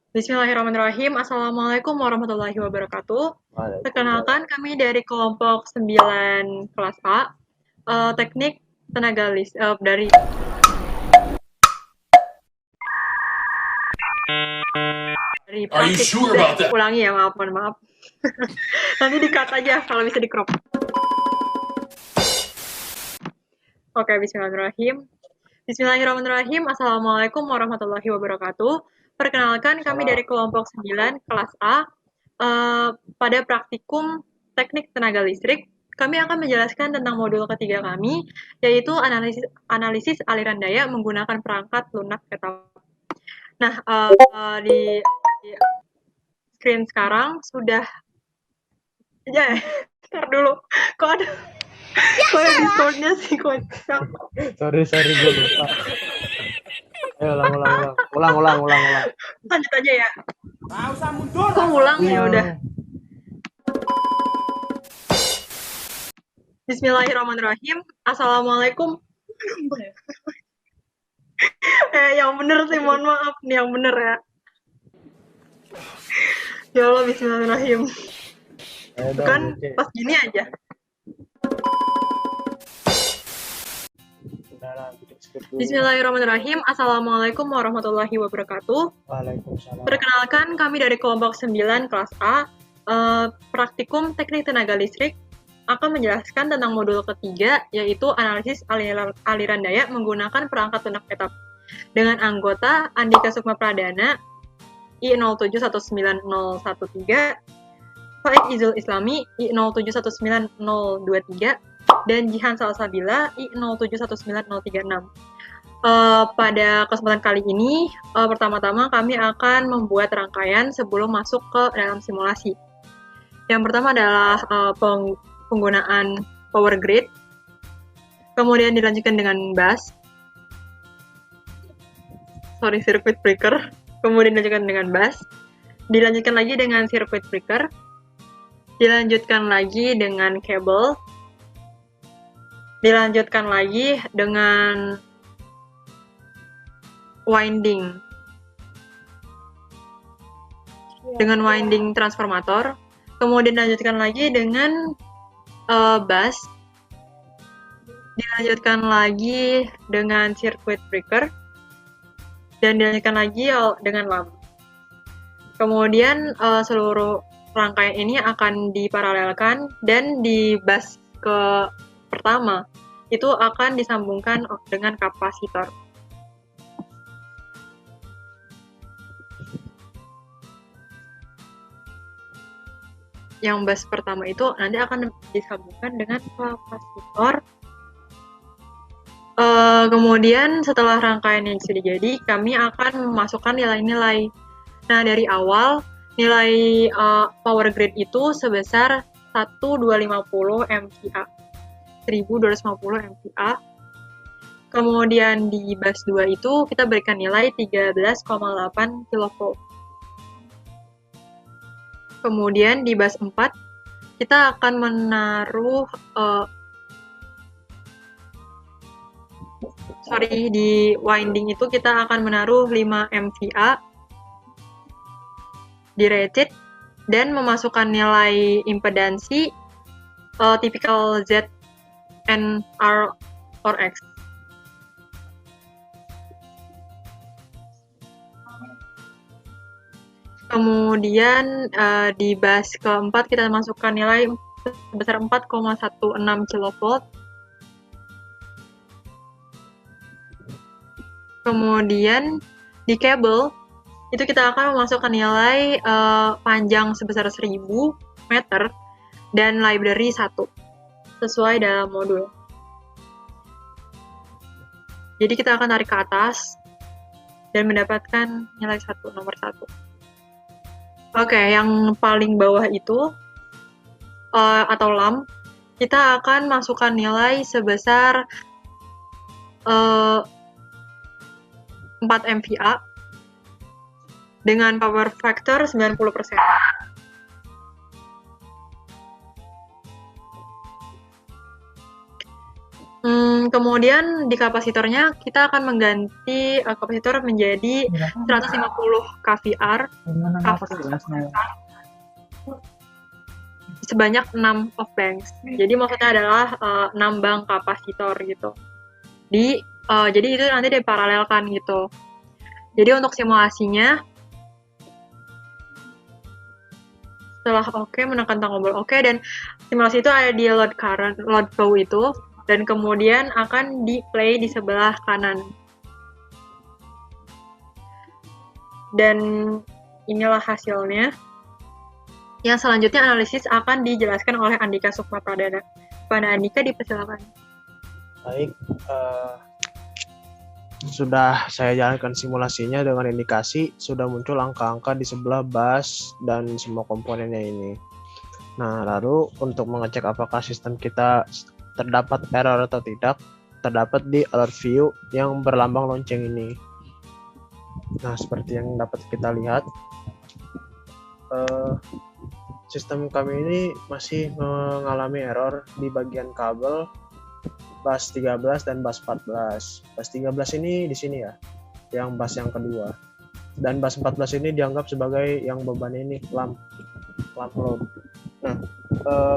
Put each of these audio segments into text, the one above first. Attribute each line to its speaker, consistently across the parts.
Speaker 1: Bismillahirrahmanirrahim. Assalamualaikum warahmatullahi wabarakatuh.
Speaker 2: Waalaikumsalam.
Speaker 1: Perkenalkan kami dari kelompok 9 kelas A, teknik tenaga dari
Speaker 3: Are you
Speaker 1: praktik.
Speaker 3: sure about that?
Speaker 1: Ulangi ya, maaf, mohon maaf. Nanti di-cut aja kalau bisa di-crop. Oke, bismillahirrahmanirrahim. Bismillahirrahmanirrahim. Assalamualaikum warahmatullahi wabarakatuh. Perkenalkan kami dari
Speaker 2: Salam.
Speaker 1: kelompok 9 kelas A, pada praktikum teknik tenaga listrik, kami akan menjelaskan tentang modul ketiga kami, yaitu analisis, analisis aliran daya menggunakan perangkat lunak etap. Nah, di screen sekarang sudah, ya, ntar dulu, kok ada, kok ada Discord-nya sih, kocak.
Speaker 2: Sorry, gue lupa. Ayo, ulang.
Speaker 1: Lanjut aja ya. Kok ngulang ya udah. Bismillahirrahmanirrahim. Assalamualaikum. Yang bener sih, mohon maaf nih, yang bener ya. Ya Allah, bismillahirrahmanirrahim.
Speaker 2: Ayo dong,
Speaker 1: Kan
Speaker 2: Oke.
Speaker 1: pas gini aja. Bismillahirrahmanirrahim. Assalamualaikum warahmatullahi wabarakatuh.
Speaker 2: Waalaikumsalam.
Speaker 1: Perkenalkan kami dari kelompok 9 kelas A, praktikum teknik tenaga listrik akan menjelaskan tentang modul ketiga, yaitu analisis aliran daya menggunakan perangkat lunak etap. Dengan anggota Andika Sukma Pradana, I07190113, Faik Izul Islami, I071923, dan Jihan Salsabila, I071936. Pada kesempatan kali ini, pertama-tama kami akan membuat rangkaian sebelum masuk ke dalam simulasi. Yang pertama adalah penggunaan power grid, kemudian dilanjutkan dengan circuit breaker, kemudian dilanjutkan dengan dilanjutkan lagi dengan circuit breaker, dilanjutkan lagi dengan kabel, dilanjutkan lagi dengan winding transformator, kemudian dilanjutkan lagi dengan dilanjutkan lagi dengan circuit breaker, dan dilanjutkan lagi dengan lampu. Kemudian seluruh rangkaian ini akan diparalelkan, dan di bus ke pertama itu akan disambungkan dengan kapasitor. Yang bus pertama itu nanti akan disambungkan dengan kapasitor. Kemudian setelah rangkaian yang sudah jadi, kami akan memasukkan nilai-nilai. Nah, dari awal nilai power grid itu sebesar 1250 MVA. 1250 MVA. Kemudian di bus 2 itu kita berikan nilai 13,8 kV. Kemudian di bus 4 kita akan menaruh di winding itu kita akan menaruh 5 MVA di rated, dan memasukkan nilai impedansi tipikal Z, N, R, or X. Kemudian di bus keempat kita masukkan nilai sebesar 4,16 kV. Kemudian di kabel itu kita akan memasukkan nilai panjang sebesar 1000 meter dan library 1 sesuai dalam modul. Jadi kita akan tarik ke atas dan mendapatkan nilai nomor 1. Oke, yang paling bawah itu atau lamp, kita akan masukkan nilai sebesar 4 MVA dengan power factor 90%. Kemudian di kapasitornya kita akan mengganti kapasitor menjadi 150 kVAR sebanyak 6 off banks. Jadi maksudnya adalah 6 bank kapasitor gitu. Jadi itu nanti diparalelkan gitu. Jadi untuk simulasinya, setelah oke, menekan tombol oke, dan simulasi itu ada di load current, load flow itu, dan kemudian akan di play di sebelah kanan. Dan inilah hasilnya. Yang selanjutnya analisis akan dijelaskan oleh Andika Sukma Pradana. Pada Andika dipersilakan.
Speaker 2: Baik, sudah saya jalankan simulasinya dengan indikasi sudah muncul angka-angka di sebelah bus dan semua komponennya ini. Nah, lalu untuk mengecek apakah sistem kita terdapat error atau tidak, terdapat di alert view yang berlambang lonceng ini. Nah, seperti yang dapat kita lihat, sistem kami ini masih mengalami error di bagian kabel bus 13 dan bus 14. Bus 13 ini di sini ya, yang bus yang kedua. Dan bus 14 ini dianggap sebagai yang beban ini, lamp load. Nah,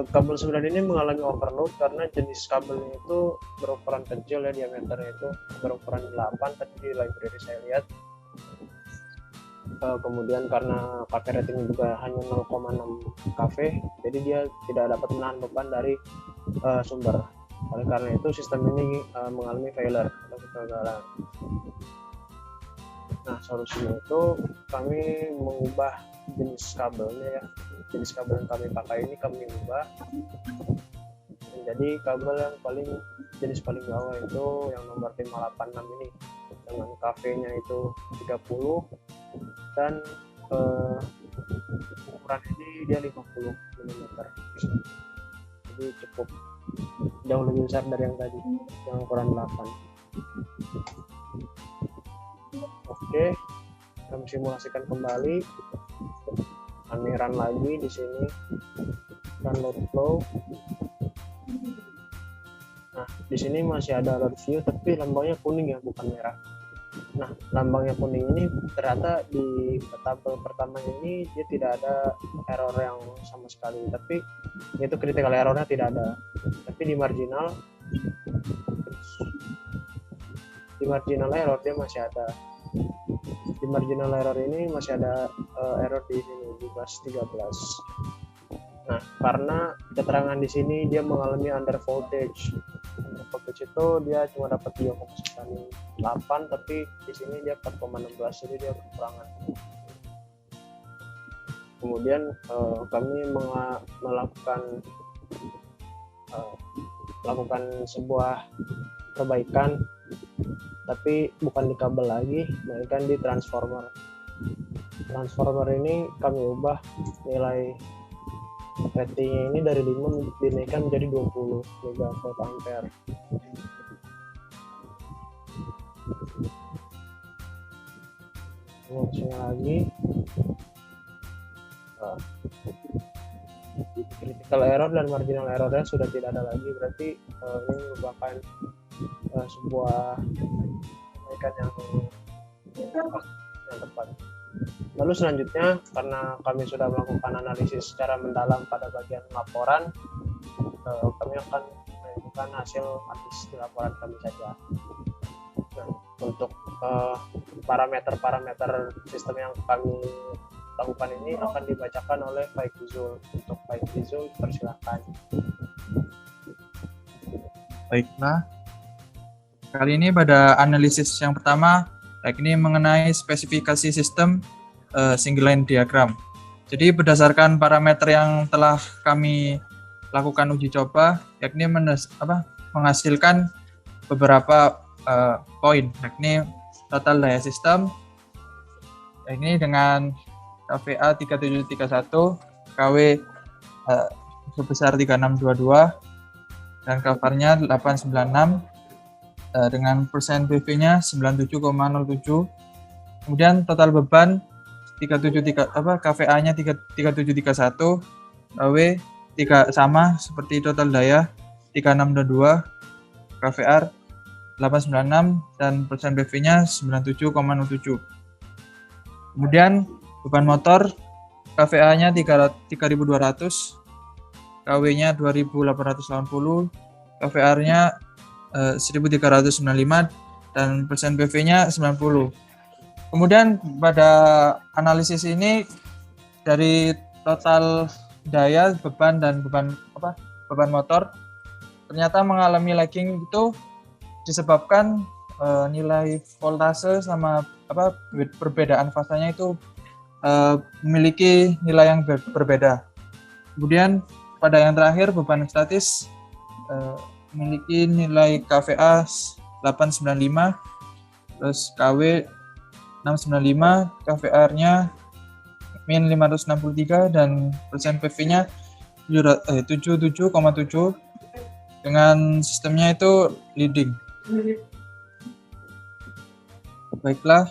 Speaker 2: kabel 9 ini mengalami overload karena jenis kabelnya itu berukuran kecil ya, diameternya itu berukuran 8 tadi di library saya lihat. Kemudian karena KV ratingnya juga hanya 0,6 kV, jadi dia tidak dapat menahan beban dari sumber. Oleh karena itu sistem ini mengalami failure atau kegagalan. Nah, solusinya itu kami mengubah jenis kabelnya ya. Jenis kabel yang kami pakai ini kami ubah menjadi kabel yang jenis paling bawah, itu yang nomor 586 ini dengan KV-nya itu 30 dan ukuran ini dia 50 mm. Jadi cukup jauh lebih besar dari yang tadi, yang ukuran 8. Oke, kami simulasikan kembali. Kami run lagi di sini, run load flow. Nah, di sini masih ada load view, tapi lambangnya kuning ya, bukan merah. Nah, lambangnya kuning ini ternyata di tabel pertama ini dia tidak ada error yang sama sekali, tapi itu critical errornya tidak ada. Tapi di marginal error dia masih ada. Di marginal error ini masih ada error di sini di bus 13. Nah, karena keterangan di sini dia mengalami under voltage. Under voltage itu dia cuma dapat 2,98, tapi di sini dia 4,16, jadi dia kekurangan. Kemudian kami melakukan sebuah perbaikan, tapi bukan di kabel lagi, melainkan di transformer. Transformer ini kami ubah nilai ratingnya ini dari 5 dinaikkan menjadi 20 megawatt ampere. Maksudnya lagi critical error dan marginal errornya sudah tidak ada lagi, berarti ini merupakan sebuah perbaikan yang tepat. Lalu selanjutnya, karena kami sudah melakukan analisis secara mendalam pada bagian laporan, kami akan menunjukkan hasil di laporan kami saja. Nah, untuk parameter-parameter sistem yang kami lakukan ini akan dibacakan oleh Pak Zul. Untuk Pak Zul, persilahkan.
Speaker 4: Baiklah. Kali ini pada analisis yang pertama, yakni mengenai spesifikasi sistem single line diagram. Jadi berdasarkan parameter yang telah kami lakukan uji coba, yakni menghasilkan beberapa poin, yakni total daya sistem, yakni dengan KVA 3731, KW sebesar 3622, dan kavarnya 896, dengan persen PV-nya 97,07. Kemudian total beban KVA-nya 3731, KW sama seperti total daya 3622, KVR 896 dan persen PV-nya 97,07. Kemudian beban motor KVA-nya 3.200, KW-nya 2.880, KVR-nya 1.395 dan persen PV-nya 90. Kemudian pada analisis ini dari total daya, beban dan beban motor ternyata mengalami lagging itu disebabkan nilai voltase sama perbedaan fasanya itu memiliki nilai yang berbeda. Kemudian pada yang terakhir beban statis memiliki nilai KVA 895, terus KW 695, KVR-nya min 563 dan persen PV-nya 77,7 dengan sistemnya itu leading. Baiklah.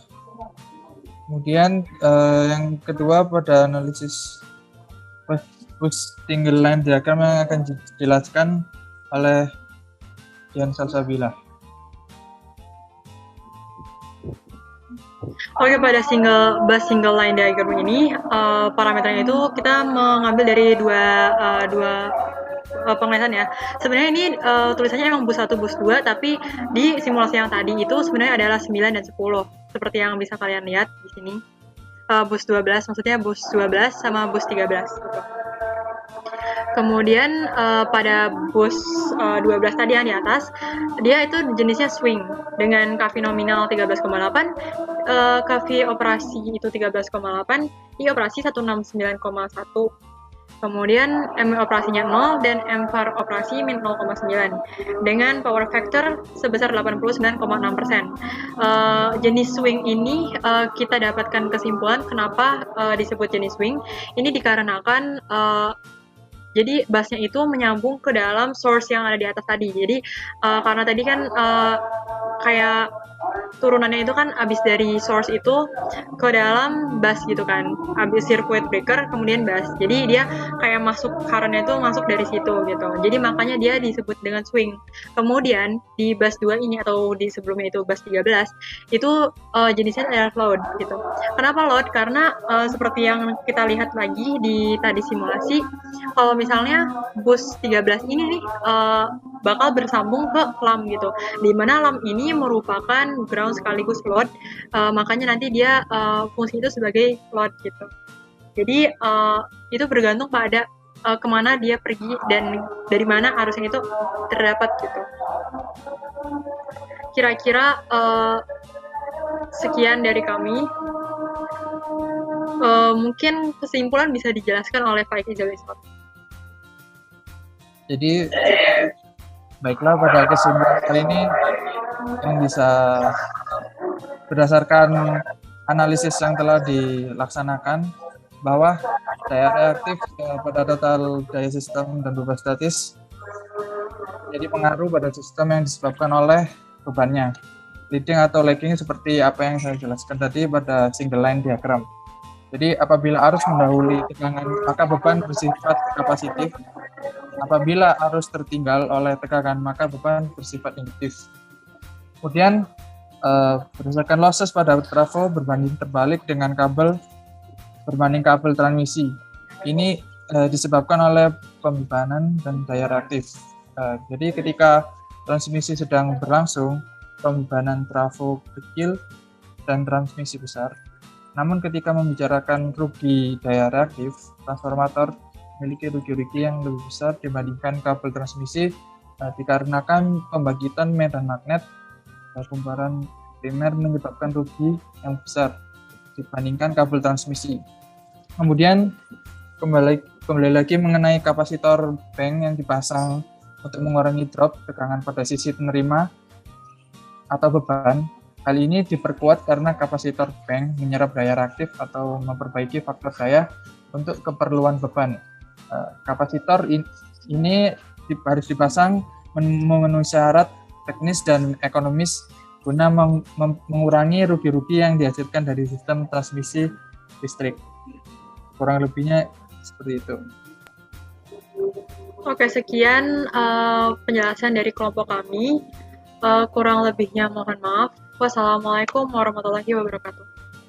Speaker 4: Kemudian yang kedua pada analisis bus single line diagram yang akan dijelaskan oleh Dian Salsabila.
Speaker 1: Oke, pada bus single line diagram ini parameternya itu kita mengambil dari dua penglihatan ya. Sebenarnya ini tulisannya emang bus 1, bus 2, tapi di simulasi yang tadi itu sebenarnya adalah 9 dan 10. Seperti yang bisa kalian lihat di sini. Bus 12, maksudnya bus 12 sama bus 13 gitu. Kemudian pada bus 12 tadi yang di atas, dia itu jenisnya swing dengan KV nominal 13,8, KV operasi itu 13,8, I operasi 169,1. Kemudian M operasinya 0 dan M var operasi min 0,9 dengan power factor sebesar 89,6%. Jenis swing ini kita dapatkan kesimpulan kenapa disebut jenis swing. Ini dikarenakan jadi busnya itu menyambung ke dalam source yang ada di atas tadi. Jadi karena tadi kan kayak turunannya itu kan abis dari source itu ke dalam bus gitu kan, abis circuit breaker kemudian bus, jadi dia kayak masuk current-nya itu masuk dari situ gitu, jadi makanya dia disebut dengan swing. Kemudian di bus 2 ini atau di sebelumnya itu bus 13 itu jenisnya adalah load gitu. Kenapa load? Karena seperti yang kita lihat lagi di tadi simulasi, kalau misalnya bus 13 ini nih bakal bersambung ke lamp gitu, dimana lamp ini merupakan ground sekaligus load, makanya nanti dia fungsi itu sebagai load gitu. Jadi itu bergantung pada kemana dia pergi dan dari mana arusnya itu terdapat gitu. Kira-kira sekian dari kami. Mungkin kesimpulan bisa dijelaskan oleh Pak Izalisot.
Speaker 4: Jadi baiklah, pada kesimpulan kali ini yang bisa berdasarkan analisis yang telah dilaksanakan bahwa daya reaktif pada total daya sistem dan beban statis jadi pengaruh pada sistem yang disebabkan oleh bebannya. Leading atau lagging seperti apa yang saya jelaskan tadi pada single line diagram. Jadi apabila arus mendahului tegangan maka beban bersifat kapasitif. Apabila arus tertinggal oleh tegangan maka beban bersifat induktif. Kemudian berdasarkan losses pada trafo berbanding terbalik dengan kabel berbanding kabel transmisi. Ini disebabkan oleh pembebanan dan daya reaktif. Jadi ketika transmisi sedang berlangsung, pembebanan trafo kecil dan transmisi besar. Namun ketika membicarakan rugi daya reaktif, transformator memiliki rugi-rugi yang lebih besar dibandingkan kabel transmisi dikarenakan pembagitan medan magnet kumparan primer menyebabkan rugi yang besar dibandingkan kabel transmisi. Kemudian kembali lagi mengenai kapasitor bank yang dipasang untuk mengurangi drop tegangan pada sisi penerima atau beban. Hal ini diperkuat karena kapasitor bank menyerap daya reaktif atau memperbaiki faktor daya untuk keperluan beban. Kapasitor ini harus dipasang memenuhi syarat teknis dan ekonomis guna mengurangi rugi-rugi yang dihasilkan dari sistem transmisi listrik. Kurang lebihnya seperti itu.
Speaker 1: Oke, sekian penjelasan dari kelompok kami. Kurang lebihnya mohon maaf. Wassalamualaikum warahmatullahi wabarakatuh.